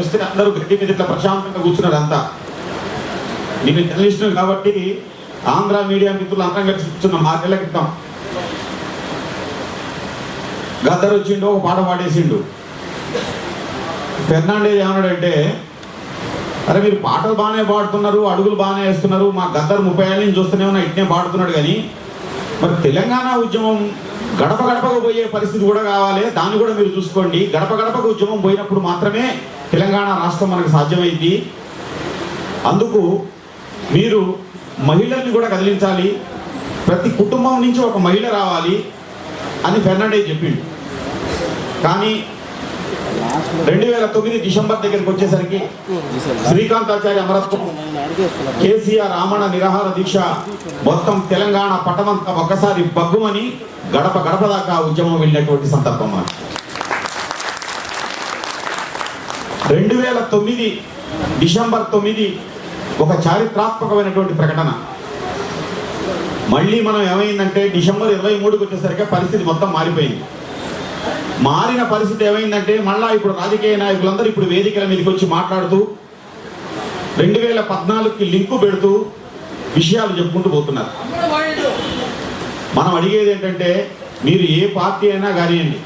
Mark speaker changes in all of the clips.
Speaker 1: వస్తే అందరూ గట్టి మీద ఇట్లా ప్రశాంతంగా కూర్చున్నారు అంతా. నేను జర్నలిస్టు కాబట్టి ఆంధ్ర మీడియా మిత్రులు అందరం కలిసి కూర్చున్నాం 6 నెలల క్రితం. గద్దర్ వచ్చిండు, ఒక పాట పాడేసిండు. ఫెర్నాండేజ్ ఏమన్నాడంటే, అరే మీరు పాటలు బాగానే పాడుతున్నారు, అడుగులు బాగానే వేస్తున్నారు, మా గద్దర్ 30 ఏళ్ళ నుంచి చూస్తూనే ఉన్నా ఇట్నే పాడుతున్నాడు, కానీ మరి తెలంగాణ ఉద్యమం గడప గడపకు పోయే పరిస్థితి కూడా కావాలి, దాన్ని కూడా మీరు చూసుకోండి. గడప గడపకు ఉద్యమం పోయినప్పుడు మాత్రమే తెలంగాణ రాష్ట్రం మనకు సాధ్యమైంది. అందుకు మీరు మహిళల్ని కూడా కదిలించాలి, ప్రతి కుటుంబం నుంచి ఒక మహిళ రావాలి అని ఫెర్నాండేజ్ చెప్పిండు. కానీ 2009 డిసెంబర్ దగ్గరికి వచ్చేసరికి శ్రీకాంతాచార్య అమరత్వం, కేసీఆర్ ఆమరణ నిరాహార దీక్ష మొత్తం తెలంగాణ పట్టణమంతా ఒక్కసారి బగ్గుమని గడప గడప దాకా ఉద్యమం వెళ్ళినటువంటి సందర్భం. 2009 డిసెంబర్ 9 ఒక చారిత్రాత్మకమైనటువంటి ప్రకటన. మళ్ళీ మనం ఏమైందంటే డిసెంబర్ 23కి వచ్చేసరికి పరిస్థితి మొత్తం మారిపోయింది. మారిన పరిస్థితి ఏమైందంటే మళ్ళా ఇప్పుడు రాజకీయ నాయకులందరూ ఇప్పుడు వేదికల మీదకి వచ్చి మాట్లాడుతూ 2014కి లింకు పెడుతూ విషయాలు చెప్పుకుంటూ పోతున్నారు. మనం అడిగేది ఏంటంటే, మీరు ఏ పార్టీ అయినా కానివ్వండి,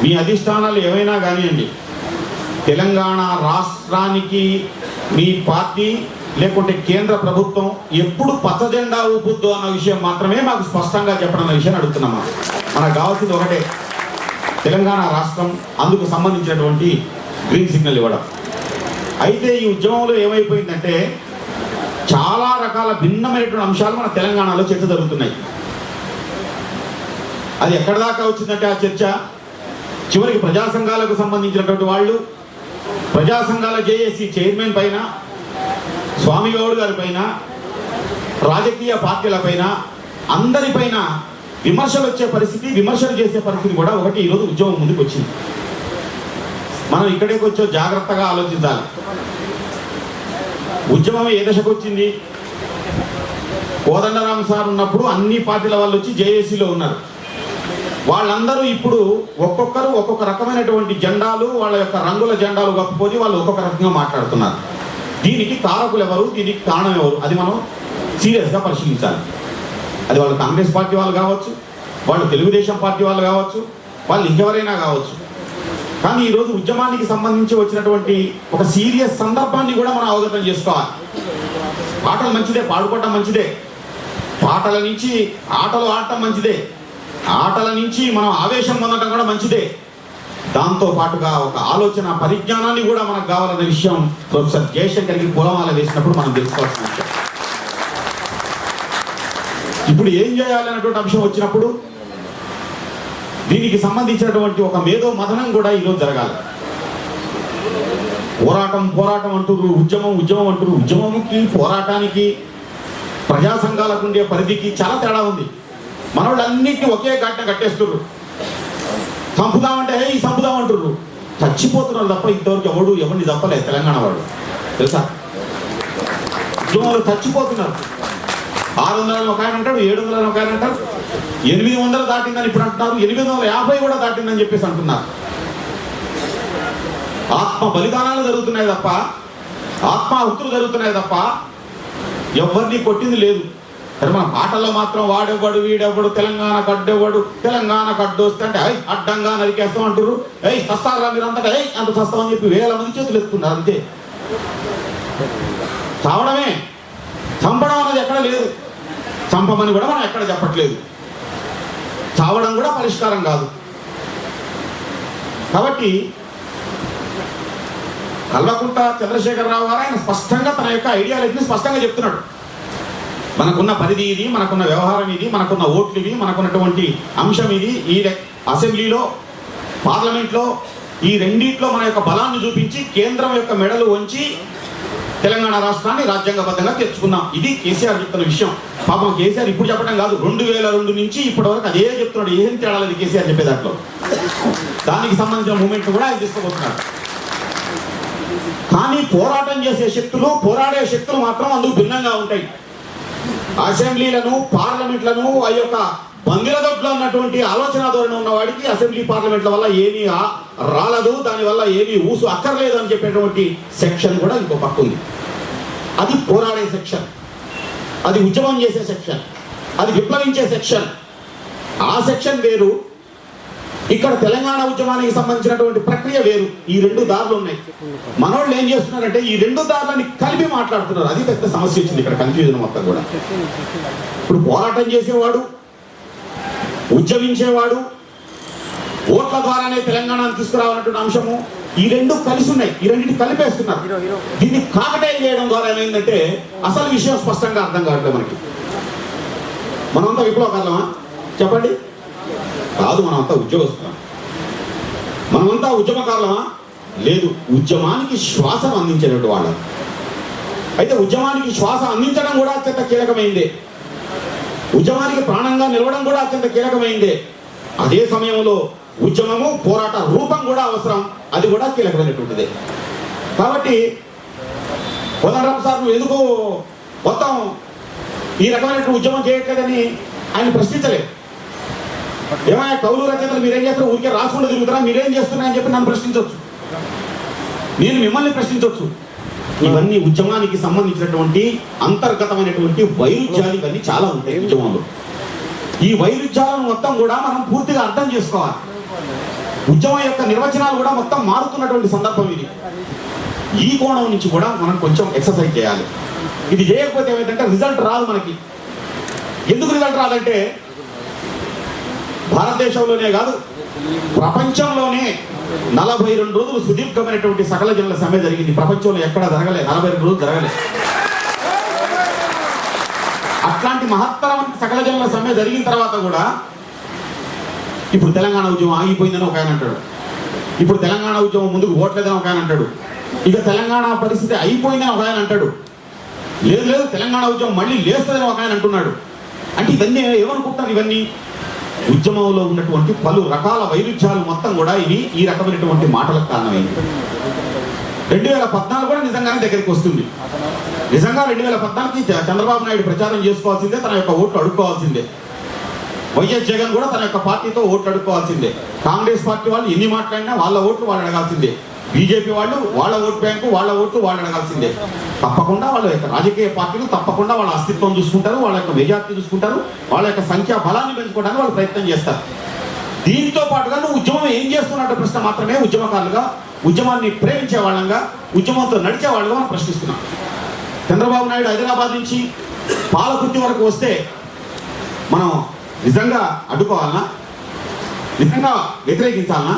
Speaker 1: మీ అధిష్టానాలు ఏవైనా కానివ్వండి, తెలంగాణ రాష్ట్రానికి మీ పార్టీ లేకుంటే కేంద్ర ప్రభుత్వం ఎప్పుడు పచ్చ జెండా ఊపుద్దు అన్న విషయం మాత్రమే మాకు స్పష్టంగా చెప్పడం అన్న విషయాన్ని అడుగుతున్నామా. మనకు కావాల్సింది ఒకటే, తెలంగాణ రాష్ట్రం, అందుకు సంబంధించినటువంటి గ్రీన్ సిగ్నల్ ఇవ్వడం. అయితే ఈ ఉద్యమంలో ఏమైపోయిందంటే చాలా రకాల భిన్నమైనటువంటి అంశాలు మన తెలంగాణలో చర్చ జరుగుతున్నాయి. అది ఎక్కడి దాకా వచ్చిందంటే ఆ చర్చ చివరికి ప్రజా సంఘాలకు సంబంధించినటువంటి వాళ్ళు, ప్రజా సంఘాల జేఏసీ చైర్మన్ పైన, స్వామి గౌడ్ గారి పైన, రాజకీయ పార్టీల పైన, అందరిపైన విమర్శలు వచ్చే పరిస్థితి, విమర్శలు చేసే పరిస్థితి కూడా ఒకటి ఈరోజు ఉద్యమం ముందుకు వచ్చింది. మనం ఇక్కడికి వచ్చో జాగ్రత్తగా ఆలోచించాలి. ఉద్యమం ఏ దశకు వచ్చింది? కోదండరామ్ సార్ ఉన్నప్పుడు అన్ని పార్టీల వాళ్ళు వచ్చి జేఏసీలో ఉన్నారు. వాళ్ళందరూ ఇప్పుడు ఒక్కొక్కరు ఒక్కొక్క రకమైనటువంటి జెండాలు, వాళ్ళ యొక్క రంగుల జెండాలు కప్పుకొని వాళ్ళు ఒక్కొక్క రకంగా మాట్లాడుతున్నారు. దీనికి కారకులు ఎవరు, దీనికి కారణం ఎవరు, అది మనం సీరియస్గా పరిశీలించాలి. అది వాళ్ళు కాంగ్రెస్ పార్టీ వాళ్ళు కావచ్చు, వాళ్ళు తెలుగుదేశం పార్టీ వాళ్ళు కావచ్చు, వాళ్ళు ఇంకెవరైనా కావచ్చు. కానీ ఈరోజు ఉద్యమానికి సంబంధించి వచ్చినటువంటి ఒక సీరియస్ సందర్భాన్ని కూడా మనం అవగతం చేసుకోవాలి. పాటలు మంచిదే, పాడుకోవటం మంచిదే, పాటల నుంచి ఆటలు ఆడటం మంచిదే, ఆటల నుంచి మనం ఆవేశం పొందడం కూడా మంచిదే. దాంతో పాటుగా ఒక ఆలోచన పరిజ్ఞానాన్ని కూడా మనకు కావాలన్న విషయం ప్రొఫెసర్ జయశంకర్కి పూలమాల వేసినప్పుడు మనం తెలుసుకోవాల్సిన విషయం. ఇప్పుడు ఏం చేయాలన్నటువంటి అంశం వచ్చినప్పుడు దీనికి సంబంధించినటువంటి ఒక మేధో మథనం కూడా ఈరోజు జరగాలి. పోరాటం అంటారు, ఉద్యమం అంటారు. ఉద్యమంకి, పోరాటానికి, ప్రజా సంఘాలకు ఉండే పరిధికి చాలా తేడా ఉంది. మన వాళ్ళు అన్నింటినీ ఒకే ఘటన కట్టేస్తున్నారు. చంపుదామంటే ఈ చంపుదామంటారు, చచ్చిపోతున్నారు తప్ప ఇంతవరకు ఎవరిని తప్పలేదు తెలంగాణ వాళ్ళు, తెలుసా? ఉద్యమంలో చచ్చిపోతున్నారు. 600 ఒక ఆయన అంటాడు, 700 ఒక ఆయన అంటారు, 800 దాటిందని ఇప్పుడు అంటున్నారు, 850 కూడా దాటిందని చెప్పేసి అంటున్నారు. ఆత్మ బలిదానాలు జరుగుతున్నాయి తప్ప, ఆత్మాహుతులు జరుగుతున్నాయి తప్ప ఎవరిని కొట్టింది లేదు. కానీ మన పాటల్లో మాత్రం వాడెవ్వడు, వీడెవ్వడు, తెలంగాణ కడ్డెవ్వడు, తెలంగాణ కడ్డు వస్తే అంటే అడ్డంగా నరికేస్తాం అంటారు. సస్తారా మీరు అంతటా అంత సస్తామని చెప్పి 1000 మంది చేతులు ఎత్తుకున్నారు. అంతే. చావడమే, చంపడం అన్నది ఎక్కడ లేదు. చంపమని కూడా మనం ఎక్కడ చెప్పట్లేదు. చావడం కూడా పరిష్కారం కాదు. కాబట్టి కల్వకుంట్ల చంద్రశేఖరరావు గారు ఆయన స్పష్టంగా తన యొక్క ఐడియాలజీని స్పష్టంగా చెప్తున్నాడు. మనకున్న పరిధి ఇది, మనకున్న వ్యవహారం ఇది, మనకున్న ఓట్లు ఇవి, మనకున్నటువంటి అంశం ఇది. ఈ అసెంబ్లీలో, పార్లమెంట్లో ఈ రెండిట్లో మన యొక్క బలాన్ని చూపించి కేంద్రం యొక్క మెడలు వంచి తెలంగాణ రాష్ట్రాన్ని రాజ్యాంగబద్ధంగా తెచ్చుకున్నాం. ఇది కేసీఆర్ చెప్తున్న విషయం. పాపం కేసీఆర్ ఇప్పుడు చెప్పడం కాదు, 2002 నుంచి ఇప్పటి వరకు అదే చెప్తున్నాడు. ఏం తేడా లేదు కేసీఆర్ చెప్పే దాంట్లో. దానికి సంబంధించిన మూమెంట్ కూడా ఆయన తీసుకోబోతున్నాడు. కానీ పోరాటం చేసే శక్తులు, పోరాడే శక్తులు మాత్రం అందుకు భిన్నంగా ఉంటాయి. అసెంబ్లీలను, పార్లమెంట్లను, ఆ యొక్క పందిరదొడ్లో ఉన్నటువంటి ఆలోచన ధోరణి ఉన్నవాడికి అసెంబ్లీ పార్లమెంట్ల వల్ల ఏమీ రాలదు, దానివల్ల ఏమీ ఊసు అక్కర్లేదు అని చెప్పేటువంటి సెక్షన్ కూడా ఇంకో పక్క ఉంది. అది పోరాడే సెక్షన్, అది ఉద్యమం చేసే సెక్షన్, అది విప్లవించే సెక్షన్. ఆ సెక్షన్ వేరు, ఇక్కడ తెలంగాణ ఉద్యమానికి సంబంధించినటువంటి ప్రక్రియ వేరు. ఈ రెండు దారులు ఉన్నాయి. మనోళ్ళు ఏం చేస్తున్నారంటే ఈ రెండు దారులని కలిపి మాట్లాడుతున్నారు. అది పెద్ద సమస్య వచ్చింది ఇక్కడ, కన్ఫ్యూజన్ మొత్తం కూడా. ఇప్పుడు పోరాటం చేసేవాడు, ఉద్యమించేవాడు, ఓట్ల ద్వారానే తెలంగాణను తీసుకురావాలన్నటువంటి అంశము, ఈ రెండు కలిసి ఉన్నాయి. ఈ రెండింటిని కలిపేస్తున్నారు. దీన్ని కాకటాయి చేయడం ద్వారా ఏమైందంటే అసలు విషయం స్పష్టంగా అర్థం కావట్లేదు మనకి. మనమంతా విప్లవకారులమా చెప్పండి? కాదు, మనమంతా ఉద్యోగస్తులం. మనమంతా ఉద్యమకారులమా? లేదు. ఉద్యమానికి శ్వాసను అందించేటువంటి వాళ్ళం. అయితే ఉద్యమానికి శ్వాస అందించడం కూడా అత్యంత కీలకమైందే, ఉద్యమానికి ప్రాణంగా నిలవడం కూడా అత్యంత కీలకమైందే. అదే సమయంలో ఉద్యమము పోరాట రూపం కూడా అవసరం, అది కూడా కీలకమైనటువంటిదే. కాబట్టి కోదండరాం సార్ నువ్వు ఎందుకు మొత్తం ఈ రకమైనటువంటి ఉద్యమం చేయట్లేదని ఆయన ప్రశ్నించలేదు. ఏమైనా కవులు రచయితలు మీరేం చేస్తారు, ఊరికే రాసుకుంటూ తిరుగుతారా, మీరేం చేస్తున్నారని చెప్పి నన్ను ప్రశ్నించవచ్చు, నేను మిమ్మల్ని ప్రశ్నించవచ్చు. ఇవన్నీ ఉద్యమానికి సంబంధించినటువంటి అంతర్గతమైనటువంటి వైరుధ్యాలు ఇవన్నీ చాలా ఉంటాయి ఉద్యమంలో. ఈ వైరుధ్యాలను మొత్తం కూడా మనం పూర్తిగా అర్థం చేసుకోవాలి. ఉద్యమం యొక్క నిర్వచనాలు కూడా మొత్తం మారుతున్నటువంటి సందర్భం ఇది. ఈ కోణం నుంచి కూడా మనం కొంచెం ఎక్సర్సైజ్ చేయాలి. ఇది చేయకపోతే ఏమైందంటే రిజల్ట్ రాదు మనకి. ఎందుకు రిజల్ట్ రాదంటే భారతదేశంలోనే కాదు ప్రపంచంలోనే 42 రోజులు సుదీర్ఘమైనటువంటి సకల జనుల సమ్మె జరిగింది. ప్రపంచంలో ఎక్కడా జరగలేదు, 42 రోజులు జరగలేదు. అట్లాంటి మహత్తరమైన సకల జనుల సమ్మె జరిగిన తర్వాత కూడా ఇప్పుడు తెలంగాణ ఉద్యమం ఆగిపోయిందని ఒక ఆయన అంటాడు, ఇప్పుడు తెలంగాణ ఉద్యమం ముందుకు పోవట్లేదని ఒక ఆయన అంటాడు, ఇక తెలంగాణ పరిస్థితి అయిపోయిందని ఒక ఆయన అంటాడు, లేదు లేదు తెలంగాణ ఉద్యమం మళ్ళీ లేస్తుందని ఒక ఆయన అంటున్నాడు. అంటే ఇవన్నీ ఏమనుకుంటున్నారు? ఇవన్నీ ఉద్యమంలో ఉన్నటువంటి పలు రకాల వైరుధ్యాలు మొత్తం కూడా ఇవి ఈ రకమైనటువంటి మాటలకు కారణమైంది. 2014 కూడా నిజంగానే దగ్గరికి వస్తుంది. నిజంగా 2014కి చంద్రబాబు నాయుడు ప్రచారం చేసుకోవాల్సిందే, తన యొక్క ఓట్లు అడుక్కోవాల్సిందే. వైఎస్ జగన్ కూడా తన యొక్క పార్టీతో ఓట్లు అడుక్కోవాల్సిందే. కాంగ్రెస్ పార్టీ వాళ్ళు ఎన్ని మాట్లాడినా వాళ్ళ ఓట్లు వాళ్ళు అడగాల్సిందే. బీజేపీ వాళ్ళు వాళ్ళ ఓటు బ్యాంకు వాళ్ళ ఓట్లు వాళ్ళు అడగాల్సిందే. తప్పకుండా వాళ్ళ యొక్క రాజకీయ పార్టీలు తప్పకుండా వాళ్ళ అస్తిత్వం చూసుకుంటారు, వాళ్ళ యొక్క మెజార్టీ చూసుకుంటారు, వాళ్ళ యొక్క సంఖ్యా బలాన్ని పెంచుకోవడానికి వాళ్ళు ప్రయత్నం చేస్తారు. దీంతో పాటుగా నువ్వు ఉద్యమం ఏం చేస్తున్నట్టు ప్రశ్న మాత్రమే ఉద్యమకారులుగా, ఉద్యమాన్ని ప్రేమించే వాళ్ళంగా, ఉద్యమంతో నడిచే వాళ్ళగా మనం ప్రశ్నిస్తున్నాం. చంద్రబాబు నాయుడు హైదరాబాద్ నుంచి పాలకుర్తి వరకు వస్తే మనం నిజంగా అడ్డుకోవాలనా? నిజంగా వ్యతిరేకించాలనా?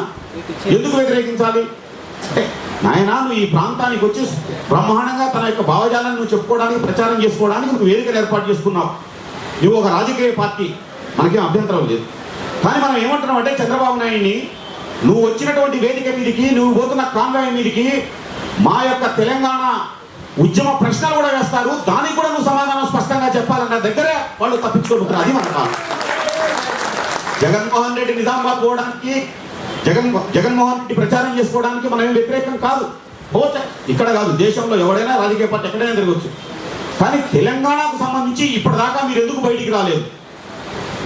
Speaker 1: ఎందుకు వ్యతిరేకించాలి అంటే నాయన నువ్వు ఈ ప్రాంతానికి వచ్చి బ్రహ్మాండంగా తన యొక్క భావజాలను నువ్వు చెప్పుకోవడానికి, ప్రచారం చేసుకోవడానికి నువ్వు వేదికను ఏర్పాటు చేసుకున్నావు. నువ్వు ఒక రాజకీయ పార్టీ, మనకేం అభ్యంతరం లేదు. కానీ మనం ఏమంటున్నాం అంటే చంద్రబాబు నాయుడిని నువ్వు వచ్చినటువంటి వేదిక మీదికి, నువ్వు పోతున్న కాంగ్రెస్ మీదికి మా యొక్క తెలంగాణ ఉద్యమ ప్రశ్నలు కూడా వేస్తారు, దానికి కూడా నువ్వు సమాధానం స్పష్టంగా చెప్పాలన్న దగ్గరే వాళ్ళు తప్పించుకుంటున్నారు. అది మన కాలం. జగన్మోహన్ రెడ్డి నిజామాబాద్ పోవడానికి, జగన్మోహన్ రెడ్డి ప్రచారం చేసుకోవడానికి మనం వ్యతిరేకం కాదు. పోతే ఇక్కడ కాదు, దేశంలో ఎవడైనా రాజకీయ పార్టీ ఎక్కడైనా తిరగచ్చు. కానీ తెలంగాణకు సంబంధించి ఇప్పటిదాకా మీరు ఎందుకు బయటికి రాలేదు?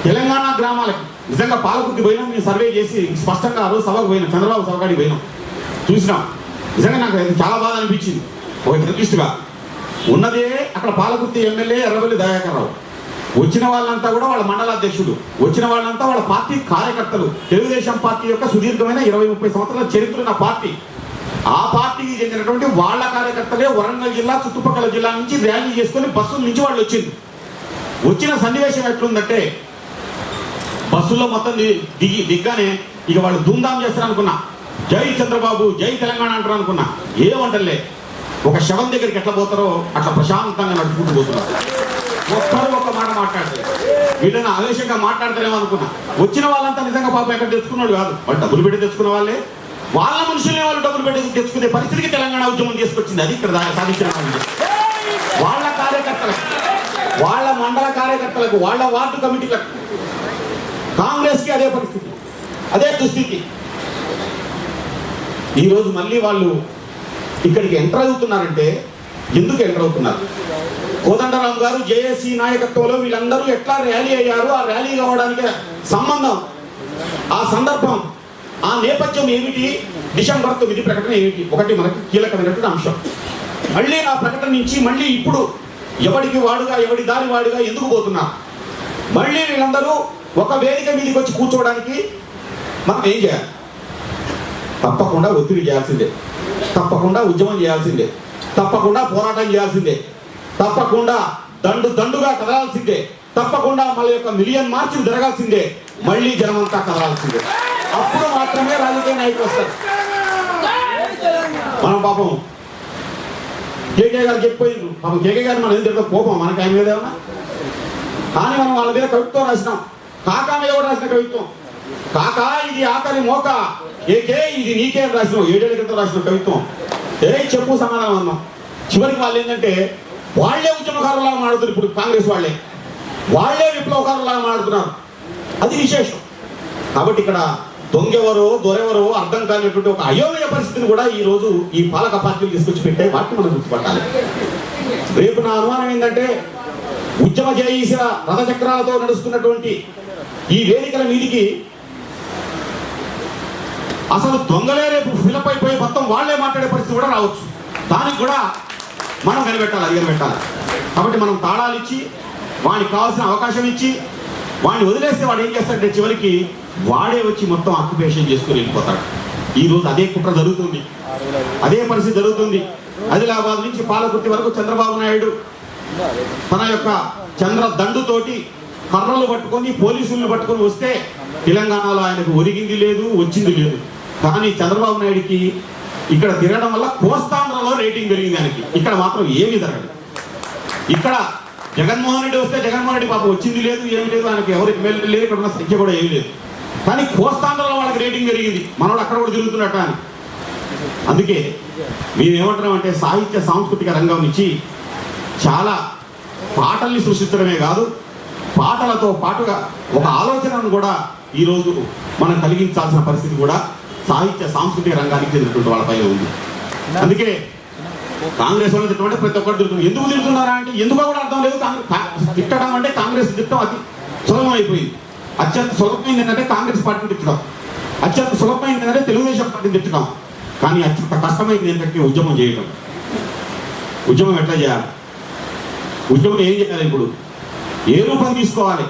Speaker 1: తెలంగాణ గ్రామాలకి నిజంగా పాలకుర్తి పోయినాం, మేము సర్వే చేసి స్పష్టంగా ఆ రోజు సభకు పోయినాం, చంద్రబాబు సభకాడికి పోయినాం, చూసినాం. నిజంగా నాకు చాలా బాధ అనిపించింది. ఒక జర్నలిస్టుగా ఉన్నదే అక్కడ పాలకుర్తి ఎమ్మెల్యే ఎర్రబెల్లి దయాకర్ రావు, వచ్చిన వాళ్ళంతా కూడా వాళ్ళ మండలాధ్యక్షుడు, వచ్చిన వాళ్ళంతా వాళ్ళ పార్టీ కార్యకర్తలు. తెలుగుదేశం పార్టీ యొక్క సుదీర్ఘమైన 20-30 సంవత్సరాల చరిత్ర ఉన్న పార్టీ. ఆ పార్టీకి చెందినటువంటి వాళ్ళ కార్యకర్తలే వరంగల్ జిల్లా చుట్టుపక్కల జిల్లా నుంచి ర్యాలీ చేసుకుని బస్సుల నుంచి వాళ్ళు వచ్చింది. వచ్చిన సన్నివేశం ఎట్లుందంటే బస్సుల్లో మొత్తం దిగ్గానే ఇక వాళ్ళు ధూమ్ధాం చేస్తారు అనుకున్నా, జై చంద్రబాబు జై తెలంగాణ అంటారు అనుకున్నా. ఏమంటలే, ఒక శవం దగ్గరికి ఎట్లా పోతారో అట్లా ప్రశాంతంగా నడుచుకుంటూ పోతున్నారు. ఒక్కరు ఒక మాట మాట్లాడతారు, వీళ్ళని ఆవేశంగా మాట్లాడతారేమో అనుకున్నా. వచ్చిన వాళ్ళంతా నిజంగా పాపం ఎక్కడ తెచ్చుకున్నాడు కాదు, వాళ్ళు డబ్బులు పెట్టి తెచ్చుకున్న వాళ్ళే. వాళ్ళ మనుషుల్ని వాళ్ళు డబ్బులు పెట్టి తెచ్చుకునే పరిస్థితికి తెలంగాణ ఉద్యమం తీసుకొచ్చింది. అది ఇక్కడ సాధించిన వాళ్ళ కార్యకర్తలకు, వాళ్ళ మండల కార్యకర్తలకు, వాళ్ళ వార్డు కమిటీలకు, కాంగ్రెస్కి అదే పరిస్థితి, అదే దుస్థితి. ఈరోజు మళ్ళీ వాళ్ళు ఇక్కడికి ఎంటర్ అవుతున్నారంటే ఎందుకు ఎంటర్ అవుతున్నారు? కోదండరాం గారు జేఏసీ నాయకత్వంలో వీళ్ళందరూ ఎట్లా ర్యాలీ అయ్యారు, ఆ ర్యాలీ కావడానికి సంబంధం, ఆ సందర్భం, ఆ నేపథ్యం ఏమిటి, డిసెంబర్ 9 ప్రకటన ఏమిటి, ఒకటి మనకి కీలకమైనటువంటి అంశం. మళ్ళీ ఆ ప్రకటన నుంచి మళ్ళీ ఇప్పుడు ఎవడికి వాడుగా ఎవడి దారి వాడుగా ఎందుకు పోతున్నారు? మళ్ళీ వీళ్ళందరూ ఒక వేదిక మీదకి వచ్చి కూర్చోవడానికి మనం ఏం చేయాలి? తప్పకుండా ఒత్తిడి చేయాల్సిందే, తప్పకుండా ఉద్యమం చేయాల్సిందే, తప్పకుండా పోరాటం చేయాల్సిందే, తప్పకుండా దండుగా కదలాల్సిందే, తప్పకుండా మన యొక్క మిలియన్ మార్చులు జరగాల్సిందే, మళ్ళీ జనమంతా కదలాల్సిందే. అప్పుడు మాత్రమే రాజకీయ నాయకులు వస్తారు. మనం పాపం కేకే గారు చెప్పిపోయింది, పాపం కేకే గారు మనం ఏం తింటాం, కోపం మనకి ఆయన మీద ఏమన్నా, కానీ మనం వాళ్ళ మీద కవిత్వం రాసినాం. కాకా మీద కూడా రాసిన కవిత్వం, కాకా ఇది ఆఖరి మోక, ఏకే ఇది నీకే రాసినాం, 7 ఏళ్ల క్రితం రాసిన కవిత్వం. చెప్పు సమాధానం అన్నాం. చివరికి వాళ్ళు ఏంటంటే వాళ్లే ఉద్యమకారులాగా మాడుతున్నారు. ఇప్పుడు కాంగ్రెస్ వాళ్ళే విప్లవకారులాగా మాడుతున్నారు. అది విశేషం. కాబట్టి ఇక్కడ దొంగెవరో దొరెవరో అర్థం కానిటువంటి ఒక అయోమయ పరిస్థితిని కూడా ఈ రోజు ఈ పాలక పార్టీలు తీసుకొచ్చి పెట్టే వాటిని మనం గుర్తుపట్టాలి. రేపు నా అనుమానం ఏంటంటే ఉద్యమ జేఈసీల రథచక్రాలతో నడుస్తున్నటువంటి ఈ వేదికల మీదికి అసలు దొంగలే రేపు ఫిలప్ అయిపోయి మొత్తం వాళ్లే మాట్లాడే పరిస్థితి కూడా రావచ్చు. దానికి కూడా మనం కనిపెట్టాలి, అధిగమించాలి. కాబట్టి మనం తాళాలు ఇచ్చి వాడికి కావాల్సిన అవకాశం ఇచ్చి వాడిని వదిలేస్తే వాడు ఏం చేస్తాడంటే చివరికి వాడే వచ్చి మొత్తం ఆక్యుపేషన్ చేసుకుని వెళ్ళిపోతాడు. ఈరోజు అదే కుట్ర జరుగుతుంది, అదే పరిస్థితి జరుగుతుంది. ఆదిలాబాద్ నుంచి పాలకుర్తి వరకు చంద్రబాబు నాయుడు తన యొక్క చంద్ర దండుతోటి కర్రలు పట్టుకొని పోలీసులను పట్టుకొని వస్తే తెలంగాణలో ఆయనకు ఒరిగింది లేదు, వచ్చింది లేదు. కానీ చంద్రబాబు నాయుడికి ఇక్కడ తిరగడం వల్ల కోస్తాంధ్రలో రేటింగ్ పెరిగింది ఆయనకి, ఇక్కడ మాత్రం ఏమీ జరగదు. ఇక్కడ జగన్మోహన్ రెడ్డి వస్తే జగన్మోహన్ రెడ్డి పాపం వచ్చింది లేదు, ఏమి లేదు, ఆయనకి ఎవరు ఎమ్మెల్యే లేదు, ఇక్కడ ఉన్న సంఖ్య కూడా ఏమీ లేదు. కానీ కోస్తాంధ్రలో వాళ్ళకి రేటింగ్ పెరిగింది, మనోడు అక్కడ కూడా తిరుగుతున్నట్ట అని. అందుకే మేమేమంటున్నామంటే సాహిత్య సాంస్కృతిక రంగం నుంచి చాలా పాటల్ని సృష్టించడమే కాదు, పాటలతో పాటుగా ఒక ఆలోచనను కూడా ఈరోజు మనం కలిగించాల్సిన పరిస్థితి కూడా సాహిత్య సాంస్కృతిక రంగానికి చెందినటువంటి వాళ్ళపై ఉంది. అందుకే కాంగ్రెస్ వాళ్ళు తిట్టమంటే ప్రతి ఒక్కరు తిరుగుతున్నారు. ఎందుకు తిరుగుతున్నారా అంటే ఎందుకో కూడా అర్థం లేదు. తిట్టడం అంటే కాంగ్రెస్ తిట్టడం అతి సులభం అయిపోయింది. అత్యంత సులభమైంది ఏంటంటే కాంగ్రెస్ పార్టీని తిట్టడం, అత్యంత సులభమైంది ఏంటంటే తెలుగుదేశం పార్టీని తిట్టడం. కానీ అత్యంత కష్టమైంది ఏంటంటే ఉద్యమం చేయడం. ఉద్యమం ఎట్లా చేయాలి, ఉద్యమం ఏం చేయాలి, ఇప్పుడు ఏ రూపం తీసుకోవాలి?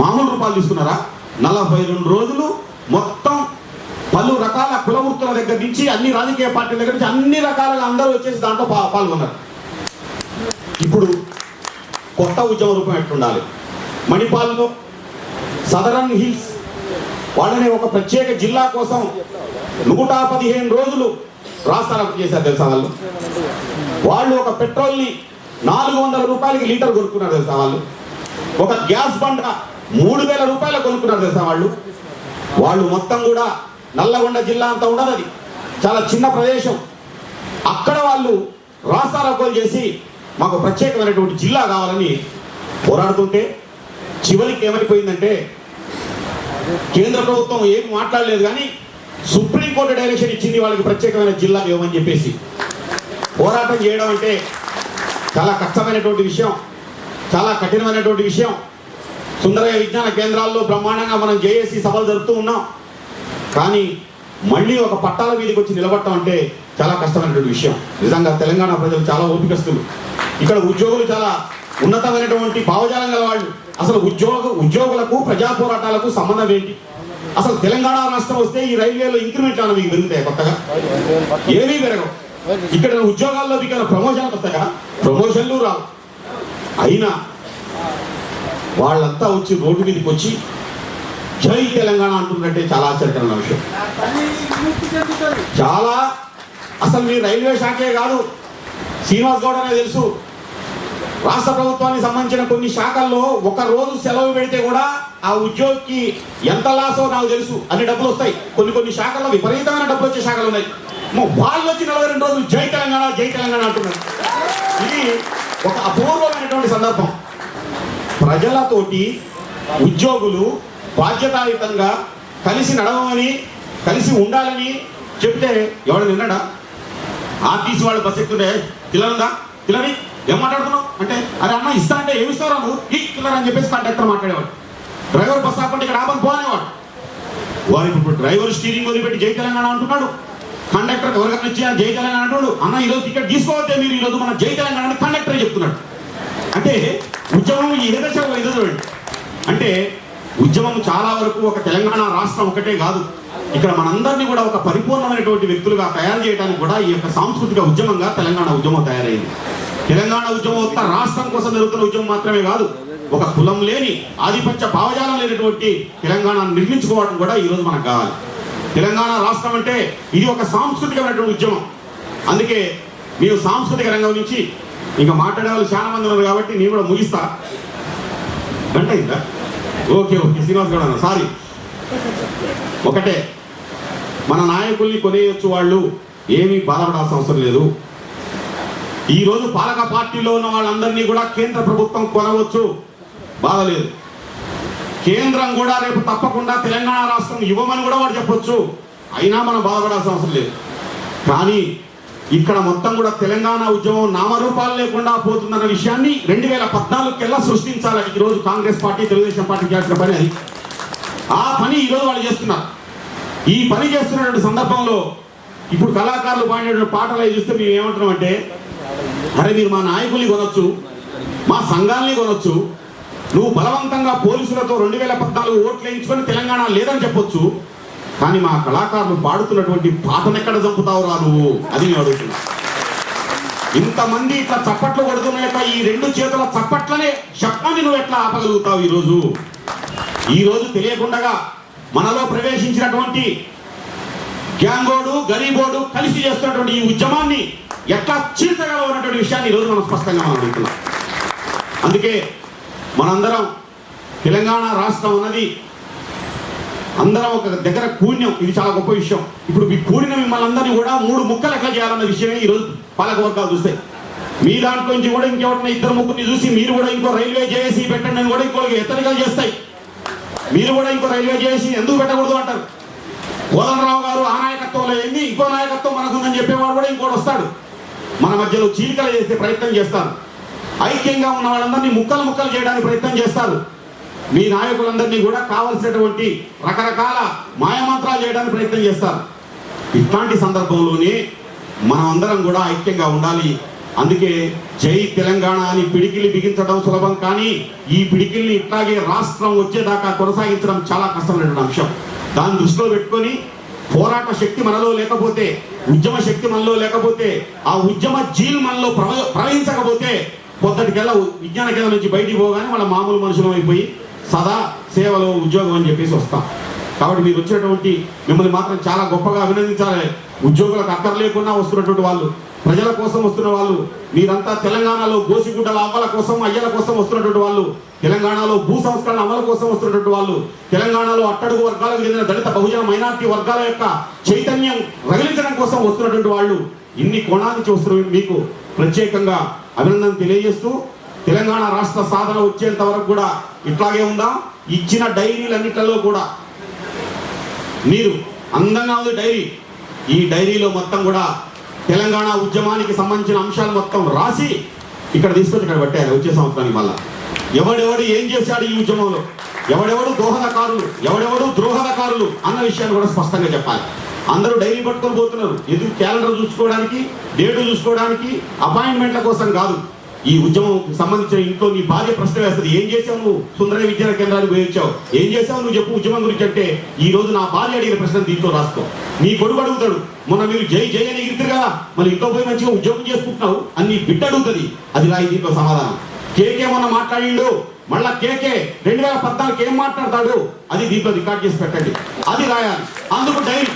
Speaker 1: మామూలు రూపాలు తీసుకున్నారా? 42 రోజులు మొత్తం పలు రకాల కుల వృత్తుల దగ్గర నుంచి అన్ని రాజకీయ పార్టీల దగ్గర నుంచి అన్ని రకాలుగా అందరూ వచ్చేసి దాంట్లో పాల్గొన్నారు. ఇప్పుడు కొత్త ఉద్యమ రూపం ఎట్లుండాలి? మణిపాల్లో సదరన్ హిల్స్ వాళ్ళని ఒక ప్రత్యేక జిల్లా కోసం 115 రోజులు రాస్తారోకో చేశారు తెలుసా వాళ్ళు. వాళ్ళు ఒక పెట్రోల్ని 400 రూపాయలకి లీటర్ కొనుక్కున్నారు తెలుసా వాళ్ళు. ఒక గ్యాస్ బండ 3000 రూపాయలు కొనుక్కున్నారు తెలుసా వాళ్ళు. వాళ్ళు మొత్తం కూడా నల్లగొండ జిల్లా అంతా ఉండదు, అది చాలా చిన్న ప్రదేశం. అక్కడ వాళ్ళు రాస్తారోకోలు చేసి మాకు ప్రత్యేకమైనటువంటి జిల్లా కావాలని పోరాడుతుంటే చివరికి ఏమైపోయిందంటే కేంద్ర ప్రభుత్వం ఏమి మాట్లాడలేదు, కానీ సుప్రీంకోర్టు డైరెక్షన్ ఇచ్చింది వాళ్ళకి ప్రత్యేకమైన జిల్లా ఇవ్వమని చెప్పేసి. పోరాటం చేయడం అంటే చాలా కష్టమైనటువంటి విషయం, చాలా కఠినమైనటువంటి విషయం. సుందరయ్య విజ్ఞాన కేంద్రాల్లో బ్రహ్మాండంగా మనం జేఏసీ సభలు జరుపుతూ ఉన్నాం. కానీ మళ్ళీ ఒక పట్టాల మీదకి వచ్చి నిలబడటం అంటే చాలా కష్టమైనటువంటి విషయం. నిజంగా తెలంగాణ ప్రజలు చాలా ఓపికస్తులు. ఇక్కడ ఉద్యోగులు చాలా ఉన్నతమైనటువంటి భావజాలం గల వాళ్ళు. అసలు ఉద్యోగులకు ప్రజా పోరాటాలకు సంబంధం ఏంటి? అసలు తెలంగాణ రాష్ట్రం వస్తే ఈ రైల్వేలో ఇంక్రిమెంట్ అన్న మీకు పెరుగుతాయి, కొత్తగా ఏమీ పెరగవు. ఇక్కడ ఉద్యోగాల్లో మీకు ప్రమోషన్లు వస్తాయా? ప్రమోషన్లు రావు. అయినా వాళ్ళంతా వచ్చి రోడ్డు మీదకి వచ్చి జై తెలంగాణ అంటున్నట్టే చాలా ఆశ్చర్యకరమైన విషయం. చాలా అసలు మీ రైల్వే శాఖే కాదు, శ్రీనివాస్ గౌడ్ అనే తెలుసు, రాష్ట్ర ప్రభుత్వానికి సంబంధించిన కొన్ని శాఖల్లో ఒక రోజు సెలవు పెడితే కూడా ఆ ఉద్యోగికి ఎంత లాసో నాకు తెలుసు. అన్ని డబ్బులు వస్తాయి. కొన్ని శాఖల్లో విపరీతమైన డబ్బులు వచ్చే శాఖలు ఉన్నాయి. వాళ్ళు వచ్చి 42 రోజులు జై తెలంగాణ జై తెలంగాణ అంటున్నారు. ఇది ఒక అపూర్వమైనటువంటి సందర్భం. ప్రజలతోటి ఉద్యోగులు బాధ్యతాయుతంగా కలిసి నడవమని, కలిసి ఉండాలని చెప్తే ఎవడు విన్నాడా? ఆర్టీసీ వాళ్ళు బస్ ఎక్కుతుంటే తిలనుందా తిలని ఏం మాట్లాడుతున్నావు అంటే, అరే అన్న ఇస్తా అంటే ఏమి ఇస్తారా నువ్వు ఈ తిలర్ అని చెప్పేసి కండక్టర్ మాట్లాడేవాడు. డ్రైవర్ బస్ ఆపంటే ఇక్కడ ఆపని పోనేవాడు. వాడు ఇప్పుడు డ్రైవర్ స్టీరింగ్ వదిలిపెట్టి జై తెలంగాణ అంటున్నాడు. కండక్టర్ ఎవరికైనా ఇచ్చి జై తెలంగాణ అంటున్నాడు. అన్న ఈరోజు టికెట్ తీసుకోవద్దే మీరు, ఈరోజు మన జై తెలంగాణ అని కండక్టర్ చెప్తున్నాడు. అంటే ఉద్యమం ఏ దశ చూడండి. అంటే ఉద్యమం చాలా వరకు ఒక తెలంగాణ రాష్ట్రం ఒకటే కాదు, ఇక్కడ మనందరినీ కూడా ఒక పరిపూర్ణమైనటువంటి వ్యక్తులుగా తయారు చేయడానికి కూడా ఈ యొక్క సాంస్కృతిక ఉద్యమంగా తెలంగాణ ఉద్యమం తయారైంది. తెలంగాణ ఉద్యమం ఒక రాష్ట్రం కోసం జరుగుతున్న ఉద్యమం మాత్రమే కాదు, ఒక కులం లేని ఆధిపత్య భావజాలం లేనటువంటి తెలంగాణను నిర్మించుకోవడం కూడా ఈరోజు మనకు కావాలి. తెలంగాణ రాష్ట్రం అంటే ఇది ఒక సాంస్కృతికమైనటువంటి ఉద్యమం. అందుకే మీరు సాంస్కృతిక రంగం నుంచి ఇంకా మాట్లాడే వాళ్ళు చాలా మంది ఉన్నారు కాబట్టి నేను కూడా ముగిస్తా. గంట అయిందా? Okay Srinivas Gowda sorry. ఒకటే, మన నాయకుల్ని కొనేయొచ్చు, వాళ్ళు ఏమీ బాధపడాల్సిన అవసరం లేదు. ఈరోజు పాలక పార్టీలో ఉన్న వాళ్ళందరినీ కూడా కేంద్ర ప్రభుత్వం కొనవచ్చు, బాధ లేదు. కేంద్రం కూడా రేపు తప్పకుండా తెలంగాణ రాష్ట్రం ఇవ్వమని కూడా వాడు చెప్పొచ్చు, అయినా మనం బాధపడాల్సిన అవసరం లేదు. కానీ ఇక్కడ మొత్తం కూడా తెలంగాణ ఉద్యమం నామరూపాలు లేకుండా పోతుందన్న విషయాన్ని 2014 కల్లా సృష్టించాలని ఈరోజు కాంగ్రెస్ పార్టీ తెలుగుదేశం పార్టీ చేసిన పని అది. ఆ పని ఈరోజు వాళ్ళు చేస్తున్నారు. ఈ పని చేస్తున్నటువంటి సందర్భంలో ఇప్పుడు కళాకారులు పాడినటువంటి పాటలు చూస్తే మేము ఏమంటున్నాం అంటే, అరే మీరు మా నాయకుల్ని కొనొచ్చు, మా సంఘాలని కొనొచ్చు, నువ్వు బలవంతంగా పోలీసులతో 2014 ఓట్లు వేయించుకొని తెలంగాణ లేదని చెప్పొచ్చు, కానీ మా కళాకారులు పాడుతున్నటువంటి పాటను ఎక్కడ చంపుతావురా నువ్వు, అది నేను అడుగుతున్నా. ఇంతమంది ఇట్లా చప్పట్లు కొడుతున్న ఈ 2 చేతుల చప్పట్లనే శబ్దాన్ని నువ్వు ఎట్లా ఆపగలుగుతావు? ఈరోజు తెలియకుండా మనలో ప్రవేశించినటువంటి గ్యాంగోడు గరీబోడు కలిసి చేస్తున్నటువంటి ఈ ఉద్యమాన్ని ఎట్లా చీల్చగలవన్నటువంటి విషయాన్ని ఈరోజు మనం స్పష్టంగా మనం అడుగుతున్నాం. అందుకే మనందరం తెలంగాణ రాష్ట్రం అన్నది అందరం ఒక దగ్గర కూడినాం, ఇది చాలా గొప్ప విషయం. ఇప్పుడు మీ కూడిన మిమ్మల్ని అందరినీ కూడా 3 ముక్కలు ఎట్లా చేయాలన్న విషయమే ఈరోజు పాలక వర్గాలు చూస్తాయి. మీ దాంట్లో నుంచి కూడా ఇంకెవరిని 2 ముగ్గురిని చూసి మీరు కూడా ఇంకో రైల్వే జేఏసీ పెట్టండి అని కూడా ఇంకోళ్ళకి హెచ్చరికలు చేస్తాయి. మీరు కూడా ఇంకో రైల్వే జేఏసీ ఎందుకు పెట్టకూడదు అంటారు. కోదండరావు గారు ఆ నాయకత్వంలో ఏంది, ఇంకో నాయకత్వం మనకుందని చెప్పేవాడు కూడా ఇంకోటి వస్తాడు. మన మధ్యలో చీలికలు చేసే ప్రయత్నం చేస్తారు. ఐక్యంగా ఉన్న వాళ్ళందరినీ ముక్కలు ముక్కలు చేయడానికి ప్రయత్నం చేస్తారు. మీ నాయకులందరినీ కూడా కావలసినటువంటి రకరకాల మాయమంత్రాలు చేయడానికి ప్రయత్నం చేస్తారు. ఇట్లాంటి సందర్భంలోనే మనం అందరం కూడా ఐక్యంగా ఉండాలి. అందుకే జై తెలంగాణ అని పిడికిలి బిగించడం సులభం, కానీ ఈ పిడికిల్ని ఇట్లాగే రాష్ట్రం వచ్చేదాకా కొనసాగించడం చాలా కష్టమైనటువంటి అంశం. దాన్ని దృష్టిలో పెట్టుకొని పోరాట శక్తి మనలో లేకపోతే, ఉద్యమ శక్తి మనలో లేకపోతే, ఆ ఉద్యమ జీల్ మనలో ప్రవహించకపోతే పొద్దుటికెళ్ళ విజ్ఞాన కేంద్రం నుంచి బయటికి పోగానే మన మామూలు మనుషులం అయిపోయి సదా సేవలో ఉద్యోగం అని చెప్పేసి వస్తాం. కాబట్టి మీరు వచ్చేటువంటి మిమ్మల్ని మాత్రం చాలా గొప్పగా అభినందించాలి. ఉద్యోగులకు అక్కర్లేకుండా వస్తున్నటువంటి వాళ్ళు, ప్రజల కోసం వస్తున్న వాళ్ళు, మీరంతా తెలంగాణలో గోసిగుడ్డల అమల కోసం అయ్యల కోసం వస్తున్నటువంటి వాళ్ళు, తెలంగాణలో భూ సంస్కరణ అమలు కోసం వస్తున్నటువంటి వాళ్ళు, తెలంగాణలో అట్టడుగు వర్గాలకు చెందిన దళిత బహుజన మైనార్టీ వర్గాల యొక్క చైతన్యం రగిలించడం కోసం వస్తున్నటువంటి వాళ్ళు, ఇన్ని కోణాల నుంచి వస్తున్న మీకు ప్రత్యేకంగా అభినందన తెలియజేస్తూ, తెలంగాణ రాష్ట్ర సాధన వచ్చేంత వరకు కూడా ఇట్లాగే ఉందా. ఇచ్చిన డైరీలన్నిటిలో కూడా మీరు అందంగా ఉంది డైరీ, ఈ డైరీలో మొత్తం కూడా తెలంగాణ ఉద్యమానికి సంబంధించిన అంశాలు మొత్తం రాసి ఇక్కడ తీసుకొచ్చి ఇక్కడ పెట్టారు. వచ్చే సంవత్సరానికి మళ్ళా ఎవడెవడు ఏం చేశాడు ఈ ఉద్యమంలో, ఎవడెవడు దోహదకారులు, ఎవడెవడు ద్రోహదకారులు అన్న విషయాన్ని కూడా స్పష్టంగా చెప్పాలి. అందరూ డైరీ పట్టుకొని పోతున్నారు, ఎందుకు క్యాలెండర్ చూసుకోవడానికి, డేటు చూసుకోవడానికి, అపాయింట్మెంట్ల కోసం కాదు. ఈ ఉద్యమం సంబంధించిన ఇంట్లో నీ భార్య ప్రశ్న వేస్తుంది, ఏం చేసావు నువ్వు సుందర విద్యా కేంద్రానికి పోయి వచ్చావు, ఏం చేసావు నువ్వు చెప్పు ఉద్యమం గురించి అంటే, ఈ రోజు నా భార్య అడిగిన ప్రశ్న దీంట్లో రాసుకో. నీ కొడుకు అడుగుతాడు, మొన్న మీరు జై జై అని ఎగిరితారు కదా, మరి ఇంట్లో పోయి మంచిగా ఉద్యోగం చేసుకుంటున్నావు అని నీ బిడ్డ అడుగుతుంది, అది రాయి దీంట్లో సమాధానం. కేకే మొన్న మాట్లాడిండు, మళ్ళా కేకే 2014 ఏం మాట్లాడతాడు అది దీంట్లో రికార్డ్ చేసి పెట్టండి, అది రాయాలి. అందుకు డైరీ